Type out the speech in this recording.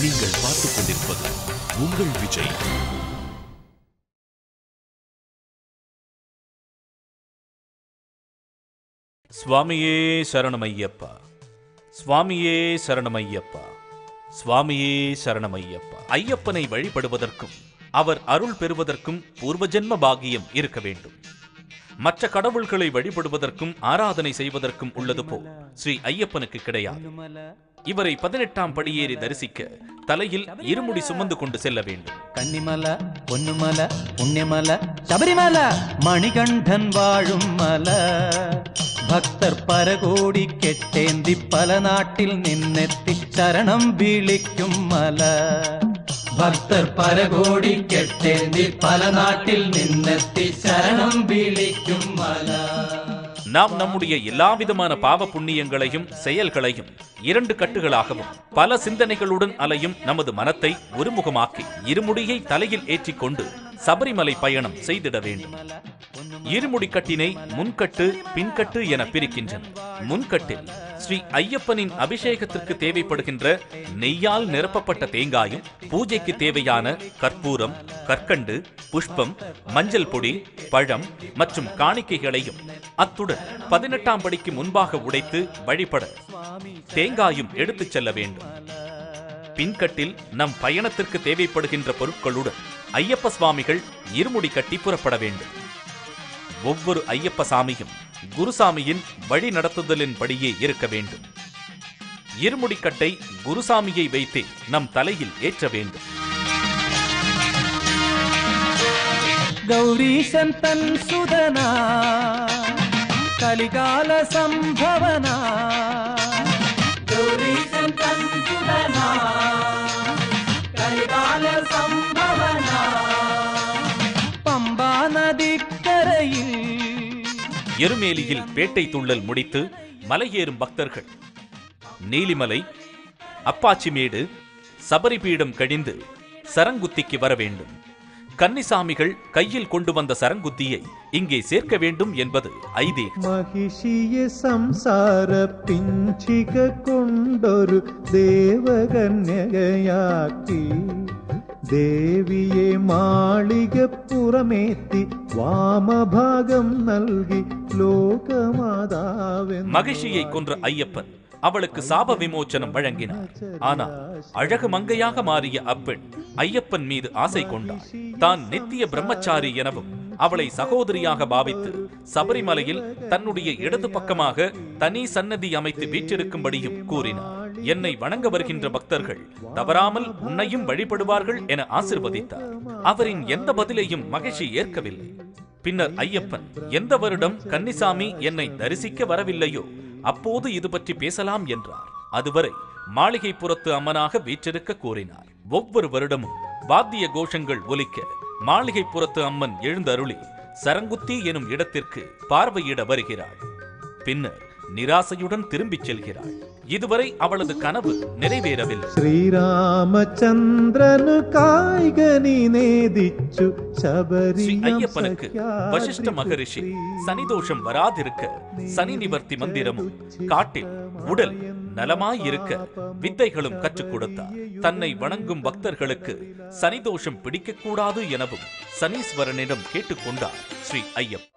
நீங்கள் பார்த்துக் கொண்டிருப்பது உங்கள் விஜய். சுவாமியே சரணமையப்பா, சுவாமியே சரணமையப்பா, சுவாமியே சரணமையப்பா. ஐயப்பனை வழிபடுவதற்கும் அவர் அருள் பெறுவதற்கும் பூர்வ ஜென்ம பாகியம் இருக்க வேண்டும். மற்ற கடவுள்களை வழிபடுவதற்கும் ஆராதனை செய்வதற்கும் உள்ளது போல் ஸ்ரீ ஐயப்பனுக்கு கிடையாது. இவரை 18ஆம் படியேறி தரிசிக்க தலையில் இருமுடி சுமந்து கொண்டு செல்ல வேண்டும். கன்னிமல, பொன்னுமல, புண்ணியமல, சபரிமல, மணிகண்டன் வாழும் மல. பக்தர் பரகோடி கெட்டேந்தி பல நாட்டில் நின்னெத்தி சரணம் விழிக்கும் மல. பக்தர் பரகோடி கெட்டேந்தி பல நாட்டில் நின்னெத்தி சரணம் விழிக்கும் மல. நாம் நம்முடைய எல்லாவிதமான பாவ புண்ணியங்களையும் செயல்களையும் 2 கட்டுகளாகவும் பல சிந்தனைகளுடன் அலையும் நமது மனத்தை ஒருமுகமாக்கி இருமுடியை தலையில் ஏற்றிக்கொண்டு சபரிமலை பயணம் செய்திட வேண்டும். இருமுடி கட்டினை முன்கட்டு பின்கட்டு என பிரிக்கின்றன. முன்கட்டில் ஸ்ரீ ஐயப்பனின் அபிஷேகத்திற்கு தேவைப்படுகின்ற நெய்யால் நிரப்பப்பட்ட தேங்காயும், பூஜைக்கு தேவையான கற்பூரம், கற்கண்டு, புஷ்பம், மஞ்சள் பொடி, பழம் மற்றும் காணிக்கைகளையும், அத்துடன் 18ஆம் படிக்கு முன்பாக உடைத்து வழிபட தேங்காயும் எடுத்துச் செல்ல வேண்டும். பின்கட்டில் நம் பயணத்திற்கு தேவைப்படுகின்ற பொருட்களுடன் ஐயப்ப சுவாமிகள் இருமுடி கட்டி புறப்பட வேண்டும். ஒவ்வொரு ஐயப்ப சாமியும் குருசாமியின் வழி நடத்துதலின் படியே இருக்க வேண்டும். இருமுடிக்கட்டை குருசாமியை வைத்தே நம் தலையில் ஏற்ற வேண்டும். கௌரீசன் தன் சுதனா, கலிகால சம்பவனா. கௌரீசன் தன் சுதனா, கலிகால சம்பவனா. பம்பா நதிக்கரையில் எருமேலியில் பேட்டை துள்ளல் முடித்து மலையேறும் பக்தர்கள் நீலிமலை, அப்பாச்சிமேடு, சபரிபீடம் கழிந்து சரங்குத்திக்கு வர வேண்டும். கன்னிசாமிகள் கையில் கொண்டு வந்த சரங்குத்தியை இங்கே சேர்க்க வேண்டும் என்பது ஐதீகம். மகிஷிய சம்சார பிஞ்சிக கொண்டொரு தேவகன்யகையாக்கி தேவியே மாளிகை புறமேத்தி வாமபாகம் நல்கி லோகமாதாவே. மகிஷியை கொன்ற ஐயப்பன் அவளுக்கு சாப விமோச்சனம் வழங்கினார். ஆனால் அழகு மங்கையாக மாறிய அப்பெண் ஐயப்பன் மீது ஆசை கொண்டார். தான் நித்திய பிரம்மச்சாரி எனவும் அவளை சகோதரியாக பாவித்து சபரிமலையில் தன்னுடைய இடது பக்கமாக தனி சன்னதி அமைத்து வீற்றிருக்கும்படியும் கூறினார். என்னை வணங்க வருகின்ற பக்தர்கள் தவறாமல் உன்னையும் வழிபடுவார்கள் என ஆசிர்வதித்தார். அவரின் எந்த பதிலையும் மகிழ்ச்சி ஏற்கவில்லை. பின்னர் ஐயப்பன், எந்த வருடம் கன்னிசாமி என்னை தரிசிக்க வரவில்லையோ அப்போது இது பற்றி பேசலாம் என்றார். அதுவரை மாளிகை புறத்து அம்மனாக வீற்றிருக்க கூறினார். ஒவ்வொரு வருடமும் வாத்திய கோஷங்கள் ஒலிக்க மாளிகை புறத்து அம்மன் எழுந்தருளி சரங்குத்தி எனும் இடத்திற்கு பார்வையிட வருகிறாள். பின்னர் நிராசையுடன் திரும்பிச் செல்கிறாள். இதுவரை அவளது கனவு நிறைவேறவில்லை. ஸ்ரீராமச்சந்திரனு காய்கனி நேதிச்சு ஸ்ரீ ஐயப்பனுக்கு வசிஷ்ட மகரிஷி சனிதோஷம் வராதிருக்க சனி நிவர்த்தி மந்திரமும் காட்டில் உடல் நலமாயிருக்க வித்தைகளும் கற்றுக் கொடுத்தார். தன்னை வணங்கும் பக்தர்களுக்கு சனிதோஷம் பிடிக்கக்கூடாது எனவும் சனீஸ்வரனிடம் கேட்டுக்கொண்டார் ஸ்ரீ ஐயப்பன்.